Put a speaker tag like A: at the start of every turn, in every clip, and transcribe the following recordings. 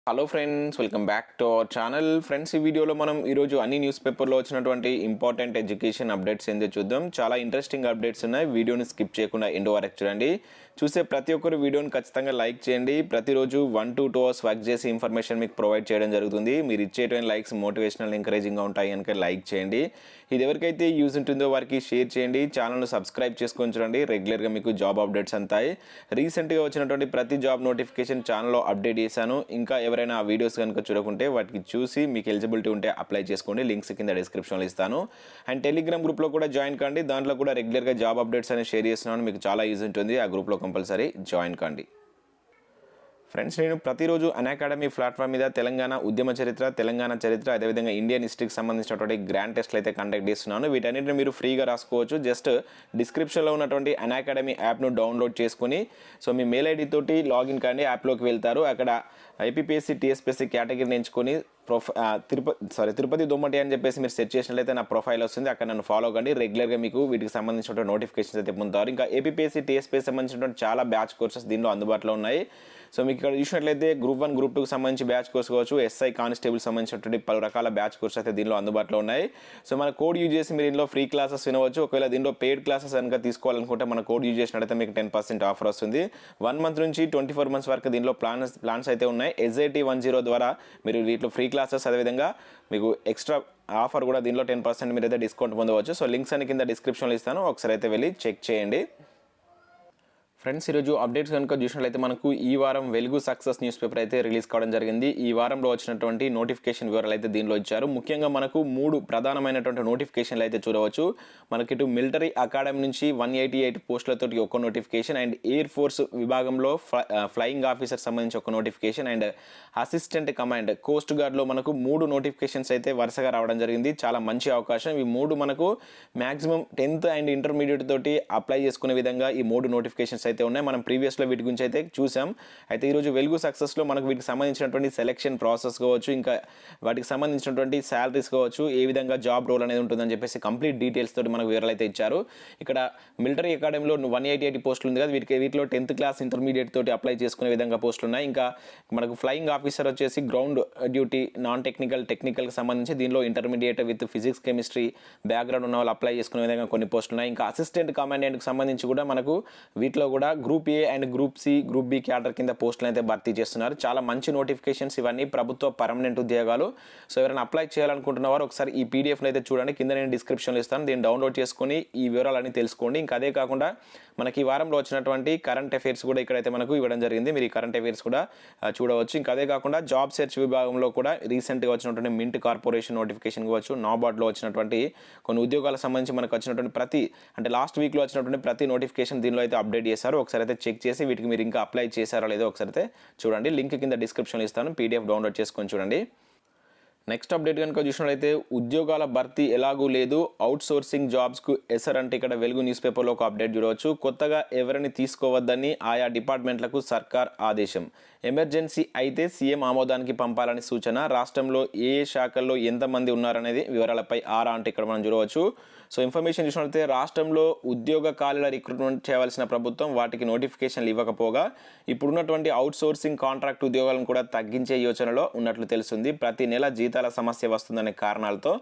A: Hello friends, welcome back to our channel. Friends, ఈ వీడియోలో మనం ఈరోజు అన్ని న్యూస్ పేపర్లో వచ్చినటువంటి ఇంపార్టెంట్ ఎడ్యుకేషన్ అప్డేట్స్ ఏందో చూద్దాం. చాలా ఇంట్రెస్టింగ్ అప్డేట్స్ ఉన్నాయి. వీడియోని స్కిప్ చేయకుండా ఎండ్ వరకు చూడండి. చూసే ప్రతి ఒక్కరు వీడియోని ఖచ్చితంగా లైక్ చేయండి. ప్రతిరోజు 1 to 2 అవర్స్ వర్క్ చేసి ఇన్ఫర్మేషన్ మీకు ప్రొవైడ్ చేయడం జరుగుతుంది. మీరు ఇచ్చేటువంటి లైక్స్ మోటివేషనల్ ఎంకరేజింగ్గా ఉంటాయి కనుక లైక్ చేయండి. ఇది ఎవరికైతే యూజ్ ఉంటుందో వారికి షేర్ చేయండి. ఛానల్ను సబ్స్క్రైబ్ చేసుకొని చూడండి. రెగ్యులర్గా మీకు జాబ్ అప్డేట్స్ అంతాయి. రీసెంట్గా వచ్చినటువంటి ప్రతి జాబ్ నోటిఫికేషన్ ఛానల్లో అప్డేట్ చేశాను. ఇంకా ఎవరైనా ఆ వీడియోస్ కనుక చూడకుంటే వాటికి చూసి మీకు ఎలిజిబిలిటీ ఉంటే అప్లై చేసుకోండి. లింక్స్ కింద డిస్క్రిప్షన్లో ఇస్తాను. అండ్ టెలిగ్రామ్ గ్రూప్లో కూడా జాయిన్ కండి. దాంట్లో కూడా రెగ్యులర్గా జాబ్ అప్డేట్స్ అనేవి షేర్ చేస్తున్నాను. మీకు చాలా యూజ్ ఉంటుంది. ఆ గ్రూప్లో కంపల్సరీ జాయిన్ కండి. ఫ్రెండ్స్, నేను ప్రతిరోజు అన్అకాడమీ ప్లాట్ఫామ్ మీద తెలంగాణ ఉద్యమ చరిత్ర, తెలంగాణ చరిత్ర, అదేవిధంగా ఇండియన్ హిస్టరీకి సంబంధించినటువంటి గ్రాండ్ టెస్ట్లు అయితే కండక్ట్ చేస్తున్నాను. వీటన్నిటిని మీరు ఫ్రీగా రాసుకోవచ్చు. జస్ట్ డిస్క్రిప్షన్లో ఉన్నటువంటి అన్అకాడమీ యాప్ను డౌన్లోడ్ చేసుకుని మీ మెయిల్ ఐడి తోటి లాగిన్ కానీ యాప్లోకి వెళ్తారు. అక్కడ IPPSC TSPSC కేటగిరీని ఎంచుకొని తిరుపతి దొమ్మటి అని చెప్పేసి మీరు సెర్చ్ చేసినట్లయితే నా ప్రొఫైల్ వస్తుంది. అక్కడ నన్ను ఫాలో కండి. రెగ్యులర్గా మీకు వీటికి సంబంధించినటువంటి నోటిఫికేషన్స్ అయితే పొందుతారు. ఇంకా APPSC TSPSC సంబంధించినటువంటి చాలా బ్యాచ్ కోర్సెస్ దీనిలో అందుబాటులో ఉన్నాయి. మీకు ఇక్కడ చూసినట్లయితే గ్రూప్ 1, గ్రూప్ 2కి సంబంధించి బ్యాచ్ కోర్స్ కావచ్చు, SI కానిస్టేబుల్ సంబంధించినటువంటి పలు రకాల బ్యాచ్ కోర్స్ అయితే దీనిలో అందుబాటులో ఉన్నాయి. మన కోడ్ యూజ్ చేసి మీరు దీనిలో ఫ్రీ క్లాసెస్ వినవచ్చు. ఒకవేళ దీనిలో పెయిడ్ క్లాసెస్ కనుక తీసుకోవాలనుకుంటే మన కోడ్ యూజ్ చేసినట్లయితే మీకు 10% ఆఫర్ వస్తుంది. 1 month నుంచి 24 months వరకు దీనిలో ప్లాన్స్ అయితే ఉన్నాయి. SIT 10 ద్వారా మీరు వీటిలో ఫ్రీ క్లాసెస్, అదేవిధంగా మీకు ఎక్స్ట్రా ఆఫర్ కూడా దీనిలో 10% మీరైతే డిస్కౌంట్ పొందవచ్చు. లింక్స్ అని కింద డిస్క్రిప్షన్లో ఇస్తాను. ఒకసారి అయితే వెళ్ళి చెక్ చేయండి. ఫ్రెండ్స్, ఈరోజు అప్డేట్స్ కనుక చూసినట్లయితే మనకు ఈ వారం వెలుగు సక్సెస్ న్యూస్ పేపర్ అయితే రిలీజ్ కావడం జరిగింది. ఈ వారంలో వచ్చినటువంటి నోటిఫికేషన్ వివరాలు అయితే దీనిలో ఇచ్చారు. ముఖ్యంగా మనకు 3 ప్రధానమైనటువంటి నోటిఫికేషన్లు అయితే చూడవచ్చు. మనకి ఇటు మిలిటరీ అకాడమీ నుంచి 188 పోస్టులతో ఒక నోటిఫికేషన్, అండ్ ఎయిర్ ఫోర్స్ విభాగంలో ఫ్లయింగ్ ఆఫీసర్ సంబంధించి ఒక notification, and assistant command coast గార్డ్లో మనకు 3 నోటిఫికేషన్స్ అయితే వరుసగా రావడం జరిగింది. చాలా మంచి అవకాశం. ఈ 3 మనకు మ్యాక్సిమం 10th అండ్ ఇంటర్మీడియట్ తోటి అప్లై చేసుకునే విధంగా ఈ 3 నోటిఫికేషన్స్ అయితే ఉన్నాయి. మనం ప్రీవియస్లో వీటి గురించి అయితే చూసాం. అయితే ఈరోజు వెలుగు సక్సెస్లో మనకు వీటికి సంబంధించినటువంటి సెలెక్షన్ ప్రాసెస్ కావచ్చు, ఇంకా వాటికి సంబంధించినటువంటి శాలరీస్ కావచ్చు, ఏ విధంగా జాబ్ రోల్ అనేది ఉంటుందని చెప్పేసి కంప్లీట్ డీటెయిల్స్ తోటి మనకు వివరాలు అయితే ఇచ్చారు. ఇక్కడ మిలిటరీ అకాడమీలో 188 పోస్టులు ఉంది కదా, వీటిలో 10th క్లాస్ ఇంటర్మీడియట్ తోటి అప్లై చేసుకునే విధంగా పోస్టులు ఉన్నాయి. ఇంకా మనకు ఫ్లయింగ్ ఆఫీసర్ వచ్చేసి గ్రౌండ్ డ్యూటీ, నాన్ టెక్నికల్కి సంబంధించి దీనిలో intermediate with physics chemistry background ఉన్న వాళ్ళు అప్లై చేసుకునే విధంగా కొన్ని పోస్టులు ఉన్నాయి. ఇంకా అసిస్టెంట్ కమాండెంట్కి సంబంధించి కూడా మనకు వీటిలో కూడా group A and group C, group B cadre కింద పోస్టులు అయితే భర్తీ చేస్తున్నారు. చాలా మంచి నోటిఫికేషన్స్ ఇవన్నీ, ప్రభుత్వ పర్మనెంట్ ఉద్యోగాలు. ఎవరైనా అప్లై చేయాలనుకుంటున్నవారు ఒకసారి ఈ PDFను అయితే చూడండి. కింద నేను డిస్క్రిప్షన్లో ఇస్తాను. దీన్ని డౌన్లోడ్ చేసుకొని ఈ వివరాలన్నీ తెలుసుకోండి. ఇంకా అదే కాకుండా మనకి ఈ వారంలో వచ్చినటువంటి కరెంట్ అఫైర్స్ కూడా ఇక్కడైతే మనకు ఇవ్వడం జరిగింది. మీరు ఈ కరెంట్ అఫైర్స్ కూడా చూడవచ్చు. ఇంకా అదే కాకుండా జాబ్ సెర్చ్ విభాగంలో కూడా రీసెంట్గా వచ్చినటువంటి మింట్ కార్పొరేషన్ నోటిఫికేషన్ కావచ్చు, నాబార్డ్లో వచ్చినటువంటి కొన్ని ఉద్యోగాలకు సంబంధించి మనకు వచ్చినటువంటి లాస్ట్ వీక్లో వచ్చినటువంటి ప్రతి నోటిఫికేషన్ దీనిలో అయితే అప్డేట్ చేశారు. ఒకసారి అయితే చెక్ చేసి వీటికి మీరు ఇంకా అప్లై చేశారో లేదో ఒకసారి అయితే చూడండి. లింక్ కింద డిస్క్రిప్షన్లో ఇస్తాను. PDF డౌన్లోడ్ చేసుకొని చూడండి. నెక్స్ట్ అప్డేట్ కనుక చూసినట్లయితే ఉద్యోగాల భర్తీ ఎలాగూ లేదు, అవుట్ సోర్సింగ్ జాబ్స్కు ఎసర్ అంటే ఇక్కడ వెలుగు న్యూస్ పేపర్లో ఒక అప్డేట్ చూడవచ్చు. కొత్తగా ఎవరిని తీసుకోవద్దని ఆయా డిపార్ట్మెంట్లకు సర్కార్ ఆదేశం. ఎమర్జెన్సీ అయితే సీఎం ఆమోదానికి పంపాలని సూచన. రాష్ట్రంలో ఏ శాఖల్లో ఎంతమంది ఉన్నారనేది వివరాలపై ఆరా అంటే ఇక్కడ మనం చూడవచ్చు. ఇన్ఫర్మేషన్ చూసినట్లయితే రాష్ట్రంలో ఉద్యోగ ఖాళీల రిక్రూట్మెంట్ చేయవలసిన ప్రభుత్వం వాటికి నోటిఫికేషన్లు ఇవ్వకపోగా ఇప్పుడున్నటువంటి అవుట్ సోర్సింగ్ కాంట్రాక్ట్ ఉద్యోగాలను కూడా తగ్గించే యోచనలో ఉన్నట్లు తెలుస్తుంది. ప్రతి నెల జీతాల సమస్య వస్తుందనే కారణాలతో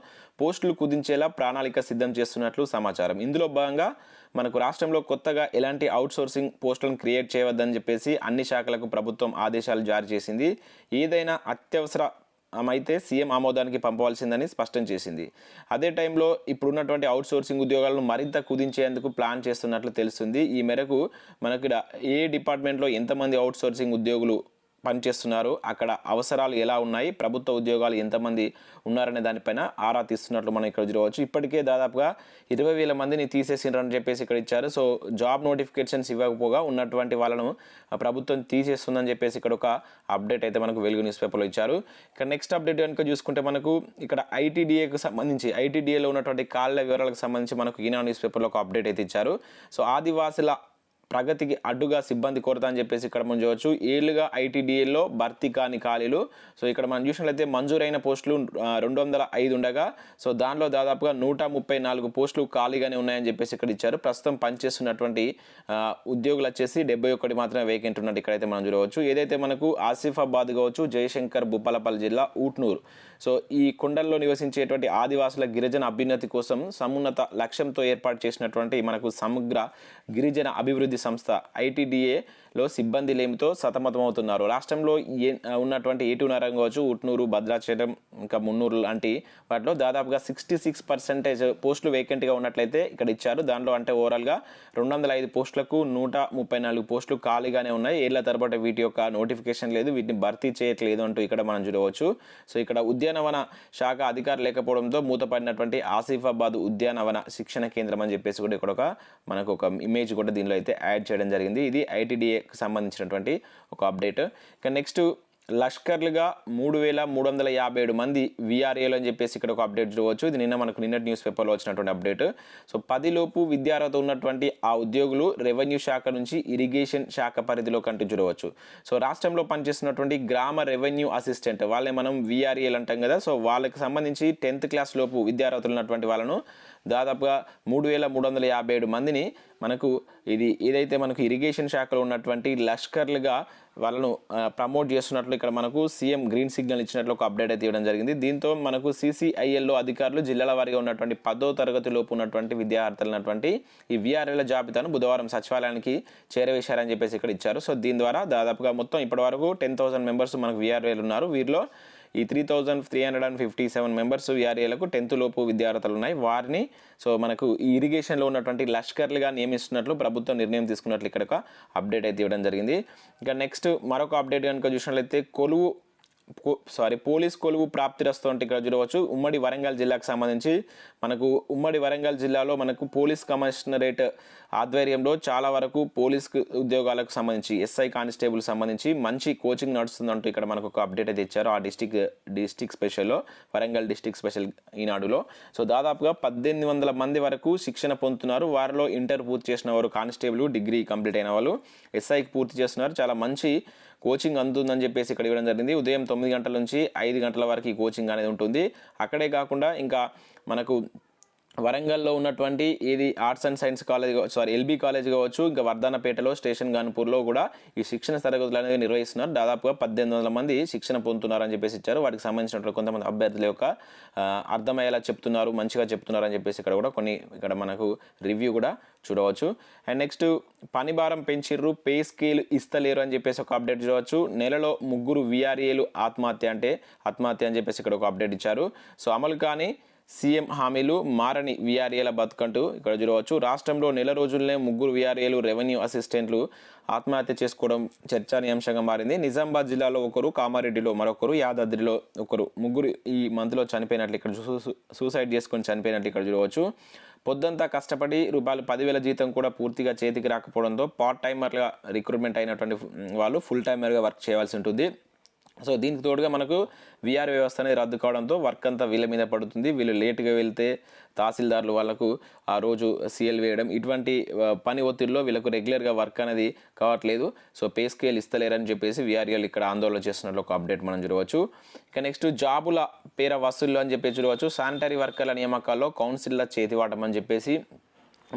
A: పోస్టులు కుదించేలా ప్రణాళిక సిద్ధం చేస్తున్నట్లు సమాచారం. ఇందులో భాగంగా మనకు రాష్ట్రంలో కొత్తగా ఎలాంటి అవుట్ సోర్సింగ్ పోస్టులను క్రియేట్ చేయవద్దని చెప్పేసి అన్ని శాఖలకు ప్రభుత్వం ఆదేశాలు జారీ చేసింది. ఏదైనా అత్యవసర అయితే సీఎం ఆమోదానికి పంపవలసిందని స్పష్టం చేసింది. అదే టైంలో ఇప్పుడున్నటువంటి అవుట్ సోర్సింగ్ ఉద్యోగాలను మరింత కుదించేందుకు ప్లాన్ చేస్తున్నట్లు తెలుస్తుంది. ఈ మేరకు మనకు ఏ డిపార్ట్మెంట్లో ఎంతమంది అవుట్ సోర్సింగ్ ఉద్యోగులు పనిచేస్తున్నారు, అక్కడ అవసరాలు ఎలా ఉన్నాయి, ప్రభుత్వ ఉద్యోగాలు ఎంతమంది ఉన్నారనే దానిపైన ఆరా తీస్తున్నట్లు మనం ఇక్కడ చూడవచ్చు. ఇప్పటికే దాదాపుగా 20,000 మందిని తీసేసినారని చెప్పేసి ఇక్కడ ఇచ్చారు. జాబ్ నోటిఫికేషన్స్ ఇవ్వకపోగా ఉన్నటువంటి వాళ్ళను ప్రభుత్వం తీసేస్తుందని చెప్పేసి ఇక్కడ ఒక అప్డేట్ అయితే మనకు వెలుగు న్యూస్ పేపర్లో ఇచ్చారు. ఇక్కడ నెక్స్ట్ అప్డేట్ కనుక చూసుకుంటే మనకు ఇక్కడ ITDAకు సంబంధించి ITDAలో ఉన్నటువంటి ఖాళీల వివరాలకు సంబంధించి మనకు ఈనాడు న్యూస్ పేపర్లో ఒక అప్డేట్ అయితే ఇచ్చారు. ఆదివాసుల ప్రగతికి అడ్డుగా సిబ్బంది కొరత అని చెప్పేసి ఇక్కడ మనం చూడవచ్చు. ఏళ్లుగా ఐటీడీఏలో భర్తీ కాని ఖాళీలు. సో ఇక్కడ మనం చూసినట్లయితే మంజూరైన పోస్టులు 205 ఉండగా సో దానిలో దాదాపుగా 134 పోస్టులు ఖాళీగానే ఉన్నాయని చెప్పేసి ఇక్కడ ఇచ్చారు. ప్రస్తుతం పనిచేస్తున్నటువంటి ఉద్యోగులు వచ్చేసి 71 మాత్రమే వేకెంట్ ఉన్నట్టు ఇక్కడైతే మనం చూడవచ్చు. ఏదైతే మనకు ఆసిఫాబాద్ కావచ్చు, జయశంకర్, భూపాలపల్లి జిల్లా, ఊట్నూరు సో ఈ కొండల్లో నివసించేటువంటి ఆదివాసుల గిరిజన అభ్యున్నతి కోసం సమున్నత లక్ష్యంతో ఏర్పాటు చేసినటువంటి మనకు సమగ్ర గిరిజన అభివృద్ధి సంస్థ ఐటీడీఏలో సిబ్బంది లేమితో సతమతమవుతున్నారు. రాష్ట్రంలో ఉన్నటువంటి ఏటూనగరం కావచ్చు, ఉట్నూరు, భద్రాచలం, ఇంకా మున్నూరు లాంటి వాటిలో దాదాపుగా 66% పోస్టులు వేకెంట్గా ఉన్నట్లయితే ఇక్కడ ఇచ్చారు. దానిలో అంటే ఓవరాల్గా 205 పోస్టులకు 134 పోస్టులు ఖాళీగానే ఉన్నాయి. ఏళ్ల తరబడి వీటి యొక్క నోటిఫికేషన్ లేదు, వీటిని భర్తీ చేయట్లేదు అంటూ ఇక్కడ మనం చూడవచ్చు. సో ఇక్కడ ఉద్యానవన శాఖ అధికారులు లేకపోవడంతో మూతపడినటువంటి ఆసిఫాబాద్ ఉద్యానవన శిక్షణ కేంద్రం అని చెప్పేసి కూడా ఇక్కడ మనకు ఒక ఇమేజ్ కూడా దీనిలో అయితే యాడ్ చేయడం జరిగింది. ఇది ఐటీడీఏకి సంబంధించినటువంటి ఒక అప్డేట్. ఇక నెక్స్ట్ లష్కర్లుగా 3357 మంది విఆర్ఏలు అని చెప్పేసి ఇక్కడ ఒక అప్డేట్ చూడవచ్చు. ఇది నిన్నటి న్యూస్ పేపర్లో వచ్చినటువంటి అప్డేట్. సో 10 లోపు విద్యార్హత ఉన్నటువంటి ఆ ఉద్యోగులు రెవెన్యూ శాఖ నుంచి ఇరిగేషన్ శాఖ పరిధిలో కంటూ చూడవచ్చు. సో రాష్ట్రంలో పనిచేస్తున్నటువంటి గ్రామ రెవెన్యూ అసిస్టెంట్ వాళ్ళే మనం విఆర్ఏలు అంటాం కదా. సో వాళ్ళకి సంబంధించి 10th క్లాస్ లోపు విద్యార్హతలు ఉన్నటువంటి వాళ్ళను దాదాపుగా 3357 మందిని మనకు ఏదైతే మనకు ఇరిగేషన్ శాఖలో ఉన్నటువంటి లష్కర్లుగా వాళ్ళను ప్రమోట్ చేస్తున్నట్లు ఇక్కడ మనకు సీఎం గ్రీన్ సిగ్నల్ ఇచ్చినట్లు ఒక అప్డేట్ అయితే ఇవ్వడం జరిగింది. దీంతో మనకు CCILలో అధికారులు జిల్లాల వారీగా ఉన్నటువంటి 10వ తరగతి లోపు ఉన్నటువంటి విద్యార్థులు ఉన్నటువంటి ఈ విఆర్ఏల జాబితాను బుధవారం సచివాలయానికి చేరవేశారని చెప్పేసి ఇక్కడ ఇచ్చారు. సో దీని ద్వారా దాదాపుగా మొత్తం ఇప్పటి వరకు 10,000 మెంబర్స్ మనకు విఆర్ఏలు ఉన్నారు. వీరిలో ఈ 3,357 మెంబర్స్ విఆర్ఏలకు 10th లోపు విద్యార్హతలు ఉన్నాయి. వారిని సో మనకు ఈ ఇరిగేషన్లో ఉన్నటువంటి లష్కర్లుగా నియమిస్తున్నట్లు ప్రభుత్వం నిర్ణయం తీసుకున్నట్లు ఇక్కడ ఒక అప్డేట్ అయితే ఇవ్వడం జరిగింది. ఇక నెక్స్ట్ మరొక అప్డేట్ కనుక చూసినట్లయితే పోలీస్ కొలువు ప్రాప్తిరస్తు అంటే ఇక్కడ చూడవచ్చు. ఉమ్మడి వరంగల్ జిల్లాకు సంబంధించి మనకు ఉమ్మడి వరంగల్ జిల్లాలో మనకు పోలీస్ కమిషనరేట్ ఆధ్వర్యంలో చాలా వరకు పోలీస్ ఉద్యోగాలకు సంబంధించి SI కానిస్టేబుల్ సంబంధించి మంచి కోచింగ్ నడుస్తుందంటూ ఇక్కడ మనకు ఒక అప్డేట్ అయితే ఇచ్చారు. ఆ డిస్టిక్ స్పెషల్లో వరంగల్ డిస్టిక్ స్పెషల్ ఈనాడులో. సో దాదాపుగా 1800 మంది వరకు శిక్షణ పొందుతున్నారు. వారిలో ఇంటర్ పూర్తి చేసిన వారు, కానిస్టేబుల్ డిగ్రీ కంప్లీట్ అయిన వాళ్ళు SIకి పూర్తి చేస్తున్నారు. చాలా మంచి కోచింగ్ అందుతుందని చెప్పేసి ఇక్కడ ఇవ్వడం జరిగింది. ఉదయం 9 గంటల నుంచి 5 గంటల వరకు ఈ కోచింగ్ అనేది ఉంటుంది. అక్కడే కాకుండా ఇంకా మనకు వరంగల్లో ఉన్నటువంటి arts and science college LB college కావచ్చు, ఇంకా వర్ధనపేటలో, స్టేషన్ గాన్పూర్లో కూడా ఈ శిక్షణ తరగతులు అనేది నిర్వహిస్తున్నారు. దాదాపుగా 1800 మంది శిక్షణ పొందుతున్నారని చెప్పేసి ఇచ్చారు. వాటికి సంబంధించినటువంటి కొంతమంది అభ్యర్థుల యొక్క అర్థమయ్యేలా చెప్తున్నారు, మంచిగా చెప్తున్నారు అని చెప్పేసి ఇక్కడ మనకు రివ్యూ కూడా చూడవచ్చు. అండ్ నెక్స్ట్ పని భారం పెంచిర్రు, పే స్కేల్ ఇస్తలేరు అని చెప్పేసి ఒక అప్డేట్ చూడవచ్చు. నెలలో 3 విఆర్ఏలు ఆత్మహత్య అని చెప్పేసి ఇక్కడ ఒక అప్డేట్ ఇచ్చారు. సో అమలు కానీ సీఎం హామీలు, మారని విఆర్ఏల బతుకంటూ ఇక్కడ చూడవచ్చు. రాష్ట్రంలో నెల రోజుల్లోనే 3 విఆర్ఏలు రెవెన్యూ అసిస్టెంట్లు ఆత్మహత్య చేసుకోవడం చర్చానీయాంశంగా మారింది. నిజామాబాద్ జిల్లాలో ఒకరు, కామారెడ్డిలో మరొకరు, యాదాద్రిలో ఒకరు, 3 ఈ మంత్లో చనిపోయినట్లు ఇక్కడ సూసైడ్ చేసుకొని చనిపోయినట్లు ఇక్కడ చూడవచ్చు. పొద్దంతా కష్టపడి ₹10,000 జీతం కూడా పూర్తిగా చేతికి రాకపోవడంతో పార్ట్ టైమర్గా రిక్రూట్మెంట్ అయినటువంటి వాళ్ళు ఫుల్ టైమర్గా వర్క్ చేయాల్సి ఉంటుంది. సో దీనికి తోడుగా మనకు విఆర్ వ్యవస్థ అనేది రద్దు కావడంతో వర్క్ అంతా వీళ్ళ మీద పడుతుంది. వీళ్ళు లేటుగా వెళ్తే తహసీల్దార్లు వాళ్ళకు ఆ రోజు CL వేయడం, ఇటువంటి పని ఒత్తిడిలో వీళ్ళకు రెగ్యులర్గా వర్క్ అనేది కావట్లేదు. సో పే స్కేల్ ఇస్తలేరని చెప్పేసి విఆర్ఏలు ఇక్కడ ఆందోళన చేస్తున్నట్లు ఒక అప్డేట్ మనం చూడవచ్చు. ఇక నెక్స్ట్ జాబుల పేర వసూళ్ళు అని చెప్పేసి చూడవచ్చు. శానిటరీ వర్కర్ల నియామకాల్లో కౌన్సిల్ల చేతివాటం అని చెప్పేసి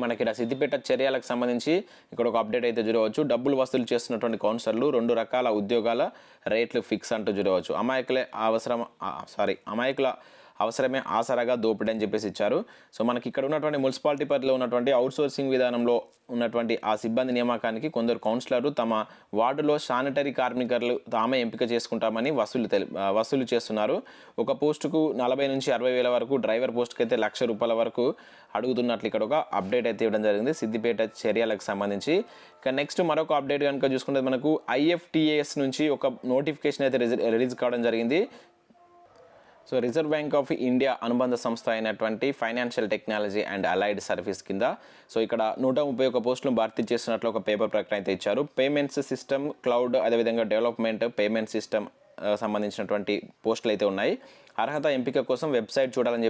A: మనకి ఇక్కడ సిద్దిపేట చర్యలకు సంబంధించి ఇక్కడ ఒక అప్డేట్ అయితే చూడవచ్చు. డబ్బులు వసూలు చేస్తున్నటువంటి కౌన్సిలర్లు 2 రకాల ఉద్యోగాల రేట్లు ఫిక్స్ అంటూ చూడవచ్చు. అమాయకుల అవసరమే ఆసరాగా దోపిడీ అని చెప్పేసి ఇచ్చారు. సో మనకి ఇక్కడ ఉన్నటువంటి మున్సిపాలిటీ పరిధిలో ఉన్నటువంటి అవుట్సోర్సింగ్ విధానంలో ఉన్నటువంటి ఆ సిబ్బంది నియామకానికి కొందరు కౌన్సిలర్లు తమ వార్డులో శానిటరీ కార్మికులు తామే ఎంపిక చేసుకుంటామని వసూలు చేస్తున్నారు. ఒక పోస్టుకు 40 నుంచి 60 వేల వరకు, డ్రైవర్ పోస్టుకి అయితే ₹1,00,000 వరకు అడుగుతున్నట్లు ఇక్కడ ఒక అప్డేట్ అయితే ఇవ్వడం జరిగింది సిద్దిపేట చర్యలకు సంబంధించి. ఇక నెక్స్ట్ మరొక అప్డేట్ కనుక చూసుకుంటే మనకు IFTAS నుంచి ఒక నోటిఫికేషన్ అయితే రిలీజ్ కావడం జరిగింది. So reserve bank of India అనుబంధ సంస్థ అయినటువంటి financial technology and allied service కింద సో ఇక్కడ 131 పోస్టులను భర్తీ చేస్తున్నట్లు ఒక పేపర్ ప్రకటన అయితే ఇచ్చారు. పేమెంట్స్ సిస్టమ్, క్లౌడ్, అదేవిధంగా డెవలప్మెంట్, పేమెంట్ సిస్టమ్ సంబంధించినటువంటి పోస్టులు అయితే ఉన్నాయి. అర్హత ఎంపిక కోసం వెబ్సైట్ చూడాలని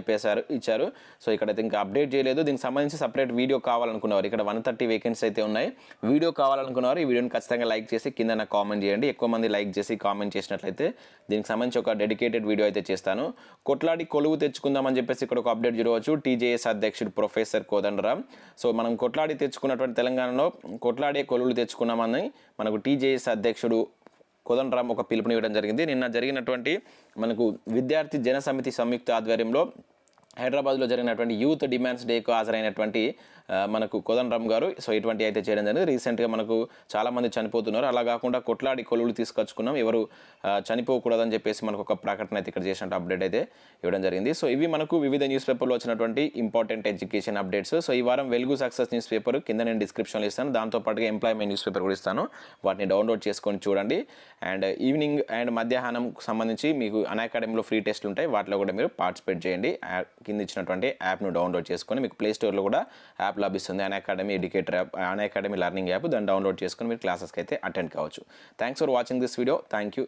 A: ఇచ్చారు. సో ఇక్కడైతే ఇంకా అప్డేట్ చేయలేదు. దీనికి సంబంధించి సపరేట్ వీడియో కావాలనుకున్నవారు ఇక్కడ 130 వేకెన్సీ అయితే ఉన్నాయి. వీడియో కావాలనుకున్నవారు ఈ వీడియోని ఖచ్చితంగా లైక్ చేసి కింద నాకు కామెంట్ చేయండి. ఎక్కువ మంది లైక్ చేసి కామెంట్ చేసినట్లయితే దీనికి సంబంధించి ఒక డెడికేటెడ్ వీడియో అయితే చేస్తాను. కొట్లాడి కొలువు తెచ్చుకుందామని చెప్పేసి ఇక్కడ ఒక అప్డేట్ చూడవచ్చు. టీజేఎస్ అధ్యక్షుడు ప్రొఫెసర్ కోదండరాం. సో మనం కొట్లాడి తెచ్చుకున్నటువంటి తెలంగాణలో కొట్లాడే కొలువులు తెచ్చుకున్నామని మనకు టీజేఎస్ అధ్యక్షుడు కోదండరాం ఒక పిలుపునివ్వడం జరిగింది. నిన్న జరిగినటువంటి మనకు విద్యార్థి జన సమితి సంయుక్త ఆధ్వర్యంలో హైదరాబాద్లో జరిగినటువంటి యూత్ డిమాండ్స్ డేకు హాజరైనటువంటి మనకు కోదండరాం గారు సో ఇటువంటి అయితే చేయడం జరిగింది. రీసెంట్గా మనకు చాలామంది చనిపోతున్నారు. అలా కాకుండా కొట్లాడి కొలువులు తీసుకొచ్చుకున్నాం, ఎవరు చనిపోకూడదని చెప్పేసి మనకు ఒక ప్రకటన అయితే ఇక్కడ చేసినట్టు అప్డేట్ అయితే ఇవ్వడం జరిగింది. సో ఇవి మనకు వివిధ న్యూస్ పేపర్లో వచ్చినటువంటి ఇంపార్టెంట్ ఎడ్యుకేషన్ అప్డేట్స్. సో ఈ వారం వెలుగు సక్సెస్ న్యూస్ పేపర్ కింద నేను డిస్క్రిప్షన్లో ఇస్తాను. దాంతోపాటుగా ఎంప్లాయ్మెంట్ న్యూస్ పేపర్ కూడా ఇస్తాను. వాటిని డౌన్లోడ్ చేసుకొని చూడండి. అండ్ ఈవినింగ్ అండ్ మధ్యాహ్నం సంబంధించి మీకు అన్అకాడమీలో ఫ్రీ టెస్ట్లు ఉంటాయి. వాటిలో కూడా మీరు పార్టిసిపేట్ చేయండి. కింద ఇచ్చినటువంటి యాప్ను డౌన్లోడ్ చేసుకొని మీకు ప్లే స్టోర్లో కూడా యాప్ లభిస్తుంది. Unacademy educator app, Unacademy learning app. దాన్ని డౌన్లోడ్ చేసుకొని మీరు క్లాసెస్కి అయితే అటెండ్ కావచ్చు. Thanks for watching this video. Thank you.